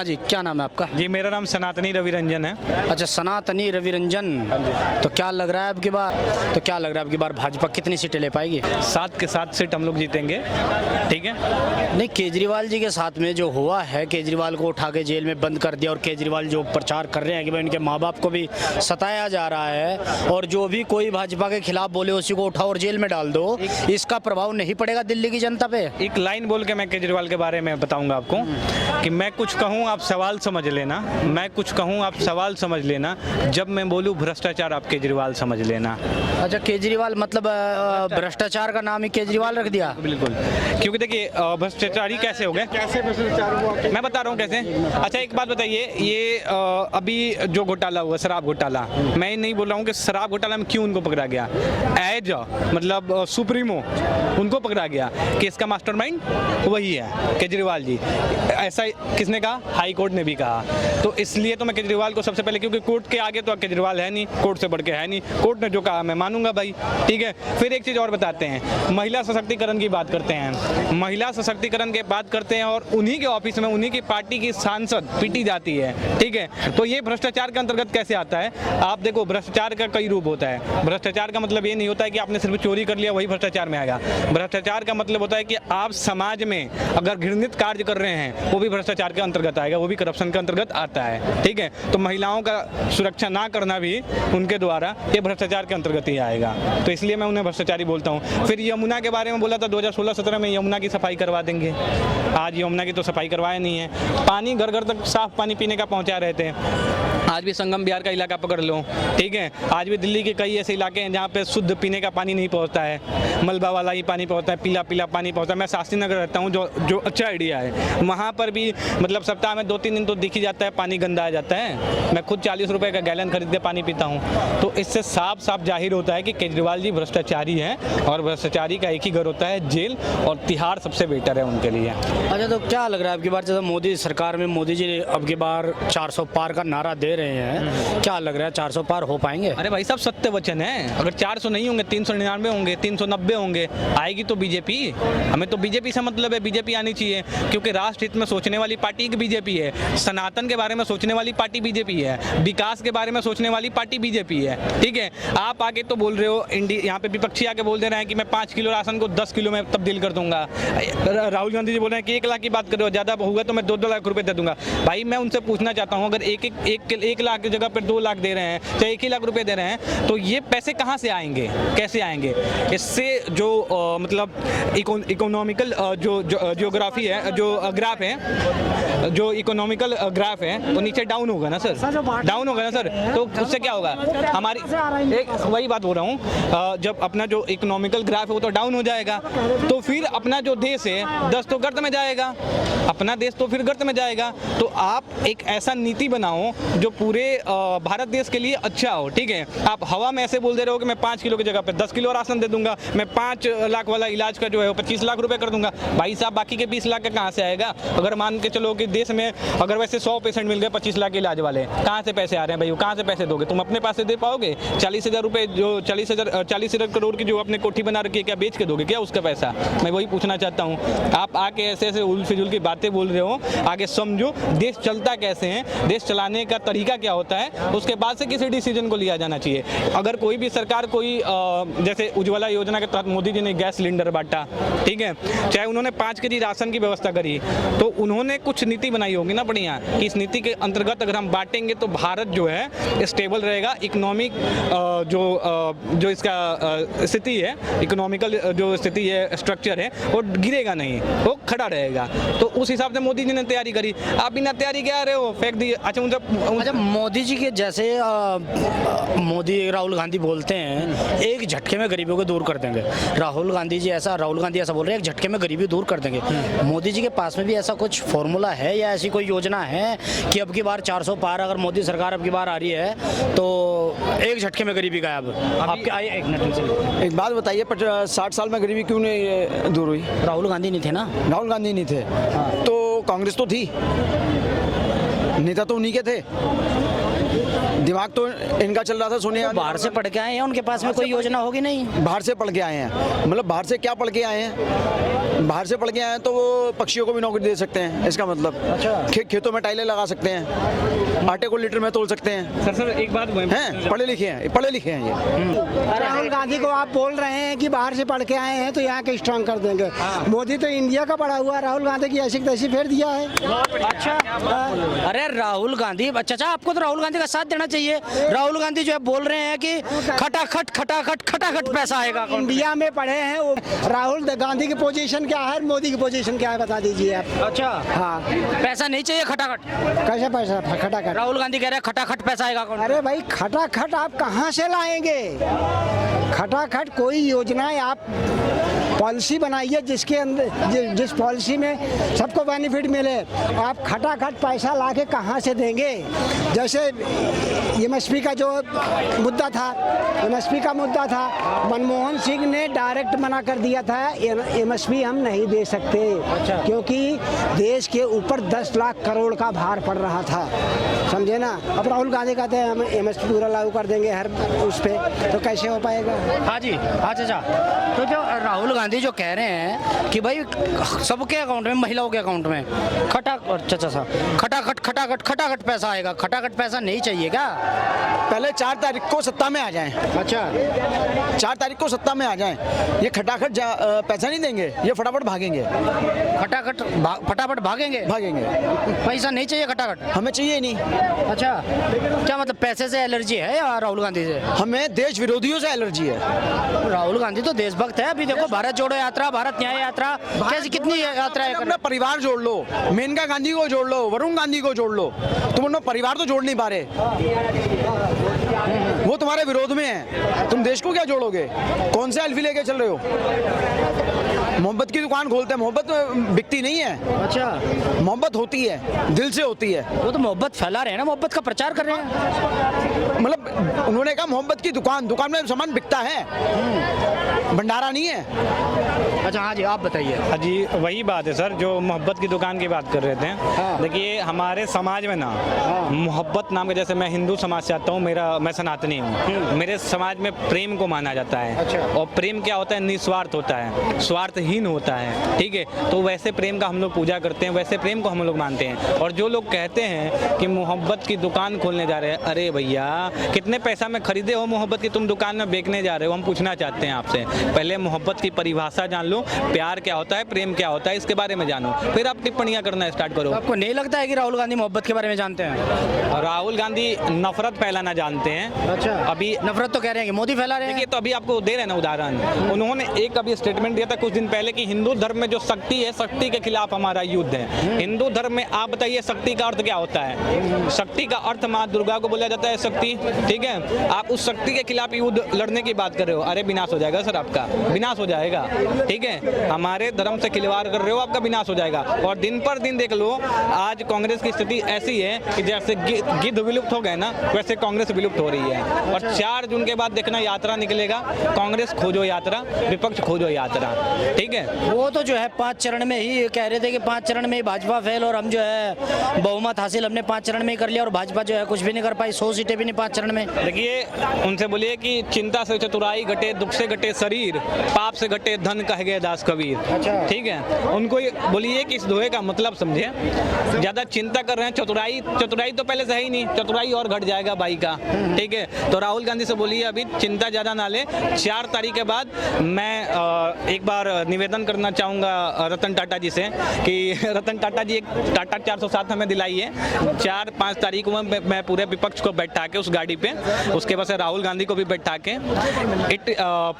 हाँ जी, क्या नाम है आपका? जी मेरा नाम सनातनी रवि रंजन है। अच्छा, सनातनी रवि रंजन। तो क्या लग रहा है अब की बार भाजपा कितनी सीटें ले पाएगी? 7 के 7 सीट हम लोग जीतेंगे। ठीक है। नहीं, केजरीवाल जी के साथ में जो हुआ है, केजरीवाल को उठा के जेल में बंद कर दिया और केजरीवाल जो प्रचार कर रहे हैं कि भाई उनके माँ बाप को भी सताया जा रहा है और जो भी कोई भाजपा के खिलाफ बोले उसी को उठाओ और जेल में डाल दो, इसका प्रभाव नहीं पड़ेगा दिल्ली की जनता पे? एक लाइन बोल के मैं केजरीवाल के बारे में बताऊंगा आपको कि मैं कुछ कहूँ आप सवाल समझ लेना, मैं कुछ कहूँ आप सवाल समझ लेना, जब मैं बोलूँ भ्रष्टाचार आप केजरीवाल समझ लेना। अच्छा, केजरीवाल मतलब भ्रष्टाचार का नाम ही केजरीवाल रख दिया? बिल्कुल, क्योंकि देखिए भ्रष्टाचारी कैसे हो गए, कैसे भ्रष्टाचार हुआ मैं बता रहा हूँ कैसे। अच्छा एक बात बताइए, ये अभी जो घोटाला हुआ शराब घोटाला, मैं नहीं बोल रहा हूँ कि शराब घोटाला में क्यों उनको पकड़ा गया, एज मतलब सुप्रीमो उनको पकड़ा गया कि इसका मास्टरमाइंड वही है केजरीवाल जी। ऐसा किसने कहा? हाई कोर्ट ने भी कहा। तो इसलिए तो मैं केजरीवाल को सबसे पहले, क्योंकि कोर्ट के आगे तो केजरीवाल है नहीं, कोर्ट से बढ़ के है नहीं, कोर्ट ने जो कहा मैं मानूंगा भाई। ठीक है। फिर एक चीज़ और बताते हैं, महिला सशक्तिकरण की बात करते हैं, महिला सशक्तिकरण की बात करते हैं और उन्हीं के ऑफिस में उन्हीं की पार्टी की सांसद पीटी जाती है। ठीक है। तो ये भ्रष्टाचार के अंतर्गत कैसे आता है? आप देखो, भ्रष्टाचार का कई रूप होता है। भ्रष्टाचार का मतलब ये नहीं होता है कि आपने सिर्फ चोरी कर लिया वही भ्रष्टाचार में आएगा। भ्रष्टाचार का मतलब होता है कि आप समाज में अगर घृणित कार्य कर रहे हैं वो भी भ्रष्टाचार के अंतर्गत आएगा, वो भी करप्शन के अंतर्गत आता है। ठीक है। तो महिलाओं का सुरक्षा ना करना भी उनके द्वारा ये भ्रष्टाचार के अंतर्गत ही आएगा। तो इसलिए मैं उन्हें भ्रष्टाचारी बोलता हूँ। फिर यमुना के बारे में बोला था 2016-17 में यमुना की सफाई करवा देंगे, आज यमुना की तो सफाई करवाया नहीं है। पानी घर घर तक साफ पानी पीने का पहुँचा रहे थे, आज भी संगम बिहार का इलाका पकड़ लो। ठीक है। आज भी दिल्ली के कई ऐसे इलाके हैं जहाँ पे शुद्ध पीने का पानी नहीं पहुँचता है, मलबा वाला ही पानी पहुँचता है, पीला पीला पानी पहुँचता है। मैं शास्त्री नगर रहता हूँ, जो अच्छा आइडिया है, वहाँ पर भी मतलब सप्ताह में 2-3 दिन तो दिख ही जाता है पानी गंदा आ जाता है। मैं खुद 40 रुपये का गैलन खरीद के पानी पीता हूँ। तो इससे साफ साफ जाहिर होता है कि केजरीवाल जी भ्रष्टाचारी हैं और भ्रष्टाचारी का एक ही घर होता है जेल, और तिहाड़ सबसे बेटर है उनके लिए। अच्छा, तो क्या लग रहा है अब की बार जैसे मोदी सरकार में मोदी जी अब की बार 400 पार का नारा दे रहे हैं, क्या लग रहा है 400 पार हो पाएंगे? अरे भाई साहब, सत्य वचन है। अगर 400 नहीं होंगे, 399 होंगे, 390 होंगे, आएगी तो बीजेपी। हमें तो बीजेपी से मतलब है, बीजेपी आनी चाहिए, क्योंकि राष्ट्र हित में सोचने वाली पार्टी एक बीजेपी है, सनातन के बारे में सोचने वाली पार्टी बीजेपी है, विकास के बारे में सोचने वाली पार्टी बीजेपी है। ठीक है। आप आगे तो बोल रहे हो, यहाँ पे विपक्षी आके बोल दे रहे हैं कि मैं 5 किलो राशन को 10 किलो में तब्दील कर दूंगा। राहुल गांधी जी बोल रहे हैं कि 1 लाख की बात कर रहे हो, ज्यादा होगा तो मैं 2-2 लाख रुपए दे दूंगा। भाई मैं उनसे पूछना चाहता हूँ, अगर 1 लाख की जगह पर 2 लाख दे रहे हैं, चाहे 1 ही लाख रुपए दे रहे हैं, तो ये पैसे कहाँ से आएंगे, कैसे आएंगे? इससे जो मतलब इकोनॉमिकल जो जियोग्राफी है, जो ग्राफ है, जो इकोनॉमिकल ग्राफ है, वो नीचे डाउन होगा ना सर, डाउन होगा ना सर। तो उससे क्या होगा? हमारी एक वही बात हो रहा हूँ, जब अपना जो इकोनॉमिकल ग्राफ है वो तो डाउन हो जाएगा, तो फिर अपना जो देश है 10 तो गर्त में जाएगा, अपना देश तो फिर गर्त में जाएगा। तो आप एक ऐसा नीति बनाओ जो पूरे भारत देश के लिए अच्छा हो। ठीक है। आप हवा में ऐसे बोल दे रहे हो कि मैं 5 किलो की जगह पे 10 किलो राशन दे दूंगा, मैं 5 लाख वाला इलाज का जो है वो 25 लाख रुपए कर दूंगा। भाई साहब, बाकी के 20 लाख का कहाँ से आएगा? अगर मान के चलो कि देश में अगर वैसे 100 पेशेंट मिल गए 25 लाख के इलाज वाले, कहाँ से पैसे आ रहे हैं भाई? कहाँ से पैसे दोगे? तुम अपने पास से दे पाओगे? 40,000 रुपए, जो 40,000 करोड़ की जो अपने कोठी बना रखी है, क्या बेच के दोगे क्या उसका पैसा? मैं वही पूछना चाहता हूँ। आप आके ऐसे ऐसे उल फिजुल की बातें बोल रहे हो, आगे समझो देश चलता कैसे है, देश चलाने का तरीका क्या होता है, उसके बाद से किसी डिसीजन को लिया जाना चाहिए। अगर कोई भी सरकार कोई जैसे उज्ज्वला योजना के तहत मोदी जी ने गैस सिलेंडर बांटा, ठीक है, चाहे उन्होंने 5 केजी राशन की व्यवस्था करी, तो उन्होंने कुछ नीति बनाई होगी ना बढ़िया, कि इस नीति के अंतर्गत अगर हम बांटेंगे तो भारत जो है स्टेबल रहेगा, इकोनॉमिक जो इसका स्थिति है, इकोनॉमिकल जो स्थिति है, स्ट्रक्चर है, वो गिरेगा नहीं, वो खड़ा रहेगा। तो उस हिसाब से मोदी जी ने तैयारी करी। आप बिना तैयारी के आ रहे हो, फेंक दिए। अच्छा मोदी जी के जैसे मोदी राहुल गांधी बोलते हैं एक झटके में गरीबों को दूर कर देंगे, राहुल गांधी ऐसा बोल रहे हैं एक झटके में गरीबी दूर कर देंगे। मोदी जी के पास में भी ऐसा कुछ फॉर्मूला है या ऐसी कोई योजना है कि अब की बार 400 पार अगर मोदी सरकार अब की बार आ रही है तो एक झटके में गरीबी गायब? आपके आइए एक मिनट, एक बात बताइए, 60 साल में गरीबी क्यों नहीं दूर हुई? राहुल गांधी नहीं थे ना? राहुल गांधी नहीं थे तो कांग्रेस तो थी, नेता तो उन्हीं के थे। दिमाग तो इनका चल रहा था सोनिया गांधी। बाहर से पढ़ के आए हैं, उनके पास में कोई योजना होगी नहीं। बाहर से पढ़ के आए हैं, मतलब बाहर से क्या पढ़ के आए हैं? बाहर से पढ़ के आए हैं तो वो पक्षियों को भी नौकरी दे सकते हैं, इसका मतलब। अच्छा। खेतों में टाइलें लगा सकते हैं, आटे को लीटर में तोल सकते हैं। सर एक बात हैं, पढ़े लिखे हैं ये। राहुल गांधी को आप बोल रहे हैं कि बाहर से पढ़ के आए हैं तो यहाँ के स्ट्रांग कर देंगे। मोदी तो इंडिया का पढ़ा हुआ है, राहुल गांधी की ऐसी तैसी फेर दिया है। अच्छा, अरे राहुल गांधी, अच्छा आपको तो राहुल गांधी का साथ देना चाहिए। राहुल गांधी जो है बोल रहे हैं कि खटाखट पैसा आएगा। इंडिया में पढ़े हैं वो। राहुल गांधी की पोजीशन क्या है, मोदी की पोजीशन क्या है, बता दीजिए आप। अच्छा, हाँ, पैसा नहीं चाहिए खटाखट। कैसे पैसा खटाखट? राहुल गांधी कह रहे हैं खटाखट पैसा आएगा। अरे भाई खटाखट आप कहाँ से लाएंगे? खटाखट कोई योजनाएं आप पॉलिसी बनाइए जिसके अंदर जिस पॉलिसी में सबको बेनिफिट मिले। आप खटाखट पैसा लाके कहाँ से देंगे? जैसे एमएसपी का जो मुद्दा था, एमएसपी का मुद्दा था, मनमोहन सिंह ने डायरेक्ट मना कर दिया था, एमएसपी हम नहीं दे सकते। अच्छा। क्योंकि देश के ऊपर 10 लाख करोड़ का भार पड़ रहा था, समझे ना। अब राहुल गांधी कहते हैं हम एमएसपी पूरा लागू कर देंगे हर उस पे, तो कैसे हो पाएगा? हाँ जी, हाँ चाचा। तो जो राहुल गांधी जो कह रहे हैं कि भाई सबके अकाउंट में, महिलाओं के अकाउंट में खटाखट पैसा आएगा। खटाखट पैसा नहीं चाहिए क्या? पहले 4 तारीख को सत्ता में आ जाएं। अच्छा, 4 तारीख को सत्ता में आ जाएं। ये खटाखट पैसा नहीं देंगे, ये फटाफट भागेंगे। फटाफट भागेंगे। पैसा नहीं चाहिए खटाखट। हमें चाहिए ही नहीं। अच्छा, क्या मतलब पैसे से एलर्जी है या राहुल गांधी से? हमें देश विरोधियों से एलर्जी है। राहुल गांधी तो देशभक्त है। अभी देखो भारत जोड़ो यात्रा, भारत न्याय यात्रा, कैसी कितनी यात्रा है। अपना परिवार जोड़ लो, मेनका गांधी को जोड़ लो, वरुण गांधी को जोड़ लो, तुम उनका परिवार तो जोड़ नहीं पा रहे। वो तुम्हारे विरोध में है, तुम देश को क्या जोड़ोगे? कौन से अल्फी लेके चल रहे हो? मोहब्बत की दुकान खोलते हैं, मोहब्बत बिकती नहीं है। अच्छा, मोहब्बत होती है, दिल से होती है। वो तो मोहब्बत फैला रहे हैं ना, मोहब्बत का प्रचार कर रहे हैं। मतलब उन्होंने कहा मोहब्बत की दुकान, दुकान में सामान बिकता है, भंडारा नहीं है। अच्छा, हाँ जी, आप बताइए। हाँ जी, वही बात है सर, जो मोहब्बत की दुकान की बात कर रहे थे। हाँ। देखिए हमारे समाज में ना मोहब्बत नाम के, जैसे मैं हिंदू समाज से आता हूँ, मैं सनातनी हूँ, मेरे समाज में प्रेम को माना जाता है। अच्छा। और प्रेम क्या होता है? निस्वार्थ होता है, स्वार्थहीन होता है। ठीक है, तो वैसे प्रेम का हम लोग पूजा करते हैं, वैसे प्रेम को हम लोग मानते हैं। और जो लोग कहते हैं कि मोहब्बत की दुकान खोलने जा रहे हैं, अरे भैया कितने पैसा में खरीदे हो मोहब्बत की, तुम दुकान में बेचने जा रहे हो? हम पूछना चाहते हैं आपसे, पहले मोहब्बत की परिभाषा जान लो, प्यार क्या होता है, प्रेम क्या होता है, इसके बारे में जानो, फिर आप टिप्पणियां करना स्टार्ट करो। आपको नहीं लगता है कि राहुल गांधी मोहब्बत के बारे में जानते हैं? राहुल गांधी नफरत फैलाना जानते हैं। अच्छा, अभी नफरत तो कह रहे हैं कि मोदी फैला रहे हैं। देखिए, तो अभी आपको दे रहे हैं ना उदाहरण, उन्होंने एक अभी स्टेटमेंट दिया था कुछ दिन पहले कि हिंदू धर्म में जो शक्ति है, शक्ति के खिलाफ हमारा युद्ध है। हिंदू धर्म में आप बताइए शक्ति का अर्थ क्या होता है? शक्ति का अर्थ माँ दुर्गा को बोला जाता है शक्ति। ठीक है, आप उस शक्ति के खिलाफ युद्ध लड़ने की बात कर रहे हो, अरे विनाश हो जाएगा सर, आपका विनाश हो जाएगा। ठीक है, हमारे धर्म से खिलवाड़ कर रहे हो, आपका विनाश हो जाएगा। और दिन पर दिन देख लो, आज कांग्रेस की स्थिति ऐसी है कि जैसे गिद्ध विलुप्त हो गए ना, वैसे कांग्रेस विलुप्त हो रही है। और 4 जून के बाद देखना यात्रा निकलेगा, कांग्रेस खोजो यात्रा, विपक्ष खोजो यात्रा। ठीक है, वो तो जो है 5 चरण में ही कह रहे थे कि 5 चरण में ही भाजपा फेल, और हम जो है बहुमत हासिल हमने 5 चरण में ही कर लिया, और भाजपा जो है कुछ भी नहीं कर पाई, 100 सीटें भी नहीं 5 चरण में। देखिए उनसे बोलिए कि चिंता से चतुराई घटे, दुख से घटे शरीर, पाप से घटे धन, कह गए दास कबीर। अच्छा। ठीक है, उनको बोलिए कि इस दोहे का मतलब समझे, ज्यादा चिंता कर रहे हैं, चतुराई तो पहले से है ही नहीं, चतुराई और घट जाएगा भाई का। ठीक है, तो राहुल गांधी से बोलिए अभी चिंता ज्यादा ना ले। 4 तारीख के बाद मैं एक बार निवेदन करना चाहूँगा रतन टाटा जी से कि रतन टाटा जी एक टाटा 407 हमें दिलाइए। 4-5 तारीख को मैं पूरे विपक्ष को बैठा के उस गाड़ी पे, उसके बाद से राहुल गांधी को भी बैठा के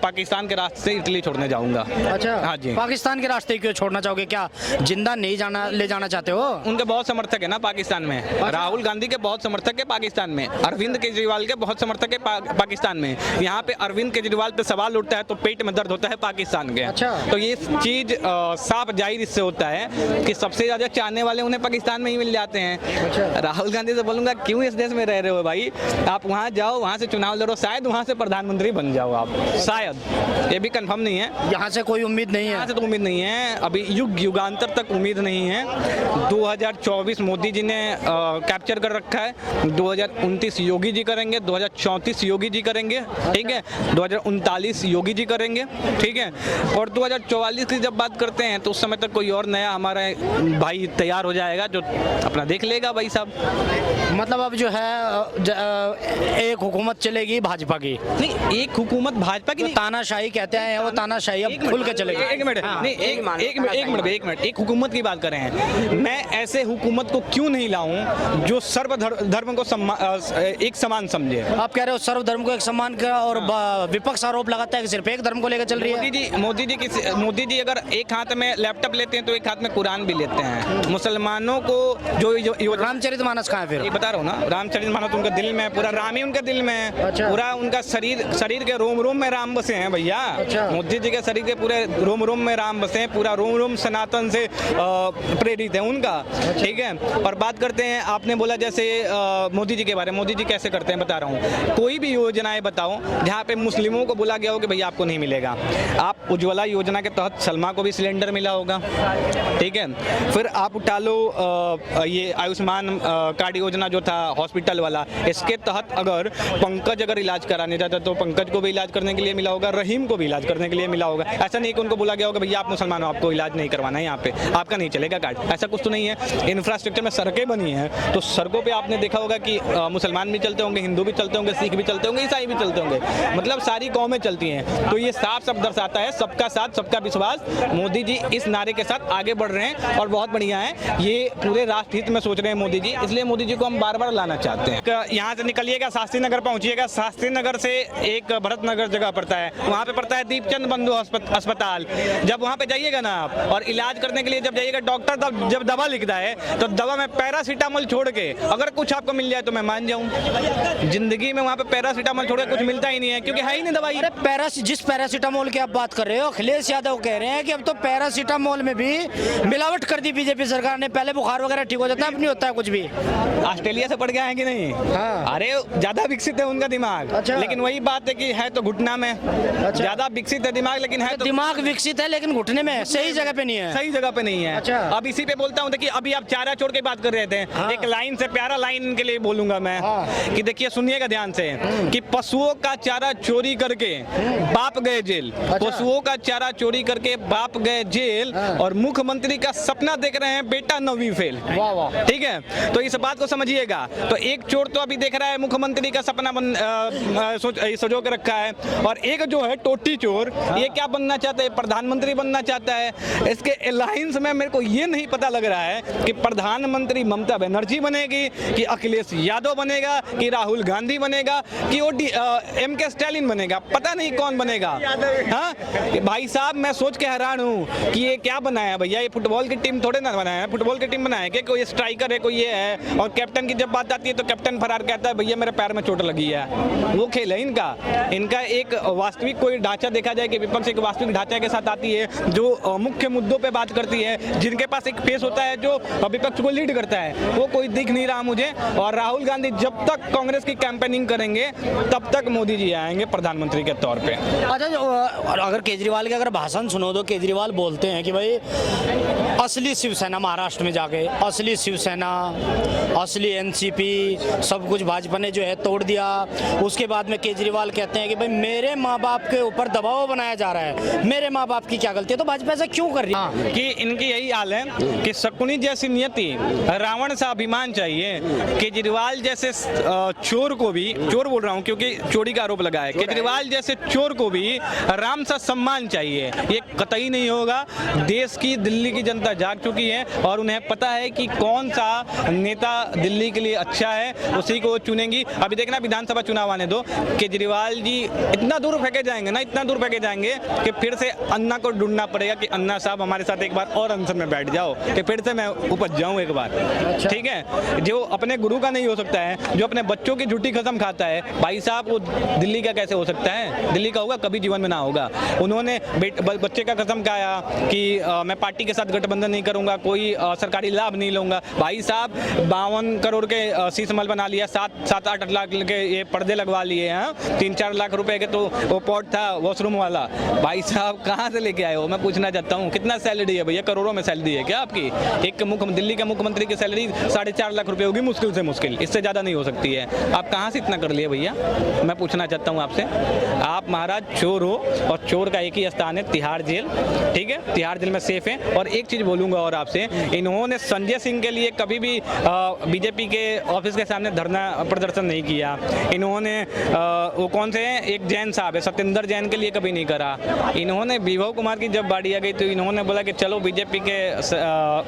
पाकिस्तान के रास्ते से इटली छोड़ने जाऊँगा। अच्छा, हाँ जी। पाकिस्तान के रास्ते क्यों छोड़ना चाहोगे? क्या जिंदा नहीं ले जाना चाहते हो? उनके बहुत समर्थक है ना पाकिस्तान में, राहुल गांधी के बहुत समर्थक है पाकिस्तान में, अरविंद केजरीवाल के बहुत समर्थक समर्थक है पाकिस्तान में। यहाँ पे अरविंद केजरीवाल पे सवाल उठता है तो पेट में दर्द होता है पाकिस्तान के। अच्छा। तो ये चीज साफ जाहिर इससे होता है कि सबसे ज्यादा चाहने वाले उन्हें पाकिस्तान में ही मिल जाते हैं। राहुल गांधी से बोलूंगा क्यों इस देश में रह रहे हो भाई, आप वहाँ जाओ, वहाँ से चुनाव लड़ो, शायद वहाँ से प्रधानमंत्री बन जाओ आप, शायद, ये भी कंफर्म नहीं है। यहाँ से कोई उम्मीद नहीं यहाँ है। से तो उम्मीद नहीं है, अभी युगांतर तक उम्मीद नहीं है। 2024 मोदी जी ने कैप्चर कर रखा है, 2029 योगी जी करेंगे, 2034 योगी जी करेंगे, ठीक है, 2039 योगी जी करेंगे, ठीक है, और 2044 की जब बात करते हैं तो उस समय तक कोई और नया हमारा भाई तैयार हो जाएगा जो अपना देख लेगा भाई साहब। मतलब अब जो है एक हुकूमत चलेगी भाजपा की, नहीं, एक हुकूमत भाजपा की नहीं, तानाशाही कहते हैं, वो तानाशाही अब खुल के चलेगी। एक मिनट, नहीं, एक हुकूमत की बात कर रहे हैं। मैं ऐसे हुकूमत को क्यों नहीं लाऊं जो सर्व धर्म को एक समान समझे। आप कह रहे हो सर्व धर्म को एक सम्मान का, और विपक्ष आरोप लगाता है कि सिर्फ एक धर्म को लेकर चल रही है। मोदी जी अगर एक हाथ में लैपटॉप लेते हैं तो एक हाथ में कुरान भी लेते हैं। मुसलमानों को जो रामचरितमानस कहाँ है फिर? ये बता रहा हूँ ना, रामचरितमानस उनका दिल में है, पूरा राम ही उनके दिल में है। अच्छा। पूरा उनका शरीर के रोम रोम में राम बसे हैं भैया। अच्छा। मोदी जी के शरीर के पूरे रोम रोम में राम बसे हैं, पूरा रोम रोम सनातन से प्रेरित है उनका, ठीक है। और बात करते हैं, आपने बोला जैसे मोदी जी के बारे में, मोदी जी कैसे करते हैं बता रहा हूँ। कोई भी योजनाएं बताओ जहाँ पे मुस्लिमों को बोला गया हो कि भैया आपको नहीं मिलेगा। आप उज्ज्वला योजना के तहत सलमा को भी सिलेंडर मिला होगा, ठीक है। फिर आप उठा लो ये आयुष्मान कार्ड योजना जो था हॉस्पिटल वाला, इसके तहत अगर पंकज इलाज कराने जाता तो पंकज को भी इलाज करने के लिए मिला होगा, रहीम को भी इलाज करने के लिए मिला होगा। ऐसा नहीं कि उनको बोला गया होगा भैया आप मुसलमान हो, आपको इलाज नहीं करवाना है, यहाँ पे आपका नहीं चलेगा कार्ड, ऐसा कुछ तो नहीं है। इंफ्रास्ट्रक्चर में सड़कें बनी हैं तो सड़कों पे आपने देखा होगा कि मुसलमान भी चलते होंगे, हिंदू भी चलते होंगे, सिख भी चलते होंगे, ईसाई भी चलते होंगे, मतलब सारी कौमें चलती हैं। तो ये साफ साफ दर्शाता है सबका साथ सबका विश्वास। मोदी जी इस नारे के साथ आगे बढ़ रहे हैं और बहुत बढ़िया है, ये पूरे राष्ट्र हित में सोच रहे हैं मोदी जी, इसलिए मोदी जी को हम बार बार लाना चाहते हैं। यहाँ से निकलिएगा शास्त्री नगर पहुंचिएगा, शास्त्री नगर से एक भरत नगर जगह पड़ता है, वहाँ पे पड़ता है दीपचंद बंधु अस्पताल। जब वहाँ पे जाइएगा ना आप और इलाज करने के लिए जब जाइएगा, डॉक्टर जब दवा लिखता है तो दवा में पैरासीटामोल छोड़ के अगर कुछ आपको मिल जाए तो मैं मान जाऊँ। जिंदगी में वहाँ पे पैरासीटामोल छोड़ के कुछ मिलता ही नहीं है क्योंकि है ही नहीं दवाई। अरे जिस पैरासीटामोल की आप बात कर रहे हो, अखिलेश यादव कह रहे हैं कि अब तो पैरासीटामोल में भी मिलावट कर दी बीजेपी सरकार ने। पहले बुखार वगैरह ठीक हो जाता है, अब नहीं होता है कुछ भी। ऑस्ट्रेलिया से पढ़ गया है कि नहीं? हाँ। अरे ज्यादा विकसित है उनका दिमाग। अच्छा। लेकिन वही बात है कि है तो घुटना में। अच्छा। ज्यादा विकसित है दिमाग लेकिन है तो दिमाग विकसित है लेकिन घुटने में सही जगह पे नहीं है। सही जगह पे नहीं है। अच्छा। अब इसी पे बोलता हूँ, देखिए अभी आप चारा चोर की बात कर रहे थे। हाँ। एक लाइन से प्यारा लाइन के लिए बोलूंगा मैं। हाँ। कि देखिए सुनिएगा ध्यान से कि पशुओं का चारा चोरी करके बाप गए जेल। अच्छा। पशुओं का चारा चोरी करके बाप गए जेल। हाँ। और मुख्यमंत्री का सपना देख रहे हैं बेटा 9वीं फेल। वाह वाह। ठीक है, तो इस बात को समझिएगा। तो एक चोर तो अभी देख रहा है मुख्यमंत्री का सपना सजो के रखा है, और एक जो है टोटी चोर, ये क्या बनना चाहता है? प्रधानमंत्री बनना चाहता है। इसके अलायंस में मेरे को ये नहीं पता लग रहा है कि प्रधानमंत्री ममता बनर्जी बनेगी, कि अखिलेश यादव बनेगा, कि राहुल गांधी बनेगा, कि वो MK स्टालिन बनेगा। पता नहीं कौन बनेगा। हाँ भाई साहब, मैं सोच के हैरान हूँ कि ये क्या बनाया भैया। ये फुटबॉल की टीम थोड़े ना बनाया है, फुटबॉल की टीम बनाया है कोई स्ट्राइकर है, कोई ये है। और कैप्टन की जब बात आती है तो कैप्टन फरार कहता है भैया मेरे पैर में चोट लगी है। वो खेल है इनका एक वास्तविक कोई ढांचा देखा जाए कि विपक्ष एक वास्तविक ढांचे के साथ आती है जो मुख्य मुद्दों पे बात करती है, जिनके पास एक फेस होता है जो विपक्ष को लीड करता है, वो कोई दिख नहीं रहा मुझे। और राहुल गांधी जब तक कांग्रेस की कैंपेनिंग करेंगे तब तक मोदी जी आएंगे प्रधानमंत्री के तौर पे। अच्छा, अगर केजरीवाल के अगर भाषण सुनो तो केजरीवाल बोलते हैं कि भाई असली शिवसेना महाराष्ट्र में जाके, असली शिवसेना, असली NCP सब कुछ भाजपा ने जो है तोड़ दिया। उसके बाद में केजरीवाल कहते हैं कि भाई मेरे माँ बाप के ऊपर दबाव बनाया जा रहा है, मेरे माँ बाप की क्या गलती है, तो भाजपा ऐसा क्यों कर रही है? कि इनकी यही हाल है कि शकुनी जैसी नियति, रावण सा अभिमान चाहिए। केजरीवाल जैसे चोर को भी, चोर बोल रहा हूँ क्योंकि चोरी का आरोप लगा है, केजरीवाल जैसे चोर को भी राम सा सम्मान चाहिए। ये कतई नहीं होगा। देश की, दिल्ली की जनता जाग चुकी है और उन्हें पता है कि कौन सा नेता दिल्ली के लिए अच्छा है, उसी को चुनेंगी। अभी देखना विधानसभा चुनाव आने दो, केजरीवाल जी इतना दूर फेंके जाएंगे ना, इतना दूर फेंके जाएंगे कि फिर से अन्ना को ढूंढना पड़ेगा कि अन्ना साहब हमारे साथ एक बार और अनशन में बैठ जाओ कि फिर से मैं उपज जाऊं एक बार। ठीक है, जो अपने गुरु का नहीं हो सकता है, जो अपने बच्चों की झूठी कसम खाता है भाई साहब, वो दिल्ली का कैसे हो सकता है? दिल्ली का होगा कभी जीवन में ना होगा। उन्होंने बच्चे का कसम खाया कि मैं पार्टी के साथ गठबंधन नहीं करूंगा, कोई सरकारी लाभ नहीं लूंगा। भाई साहब 52 करोड़ के शीश महल बना लिया, 7-8 लाख के ये पर्दे लगवा लिए हैं, 3-4 लाख रुपए के तो वो पॉट था वॉशरूम वाला। भाई साहब कहाँ से लेके आए हो? मैं पूछना चाहता हूँ कितना सैलरी है भैया? करोड़ों में सैलरी है क्या आपकी? एक दिल्ली के मुख्यमंत्री की सैलरी 4.5 लाख रुपए होगी मुश्किल से मुश्किल, इससे ज़्यादा नहीं हो सकती है। आप कहाँ से इतना कर लिए भैया? मैं पूछना चाहता हूँ आपसे। आप महाराज चोर हो और चोर का एक ही स्थान है तिहाड़ जेल, ठीक है? तिहाड़ जेल में सेफ है। और एक चीज़ बोलूँगा और आपसे, इन्होंने संजय सिंह के लिए कभी भी बीजेपी के ऑफिस के सामने धरना प्रदर्शन नहीं किया। इन्होंने वो कौन से हैं, एक जैन साहब है सत्येंद्र जैन, के लिए कभी नहीं करा। इन्होंने विभव कुमार की जब बारी आ गई तो इन्होंने बोला कि चलो बीजेपी के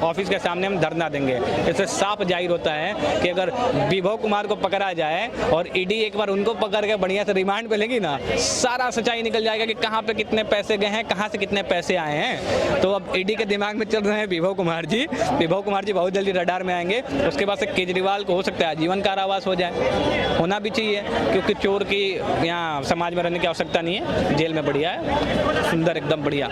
ऑफिस के सामने हम धरना देंगे। इससे साफ जाहिर होता है कि अगर विभव कुमार को पकड़ा जाए और ईडी एक बार उनको पकड़ के बढ़िया से रिमांड पे लेगी ना, सारा सच्चाई निकल जाएगा कि कहाँ पे कितने पैसे गए हैं, कहाँ से कितने पैसे आए हैं। तो अब ईडी के दिमाग में चल रहे हैं विभव कुमार जी। विभव कुमार जी बहुत जल्दी रडार में आएंगे। उसके बाद से केजरीवाल को हो सकता है आजीवन कारावास हो जाए, होना भी चाहिए, क्योंकि चोर की यहाँ समाज में रहने की आवश्यकता नहीं है। जेल में बढ़िया है, सुंदर एकदम बढ़िया।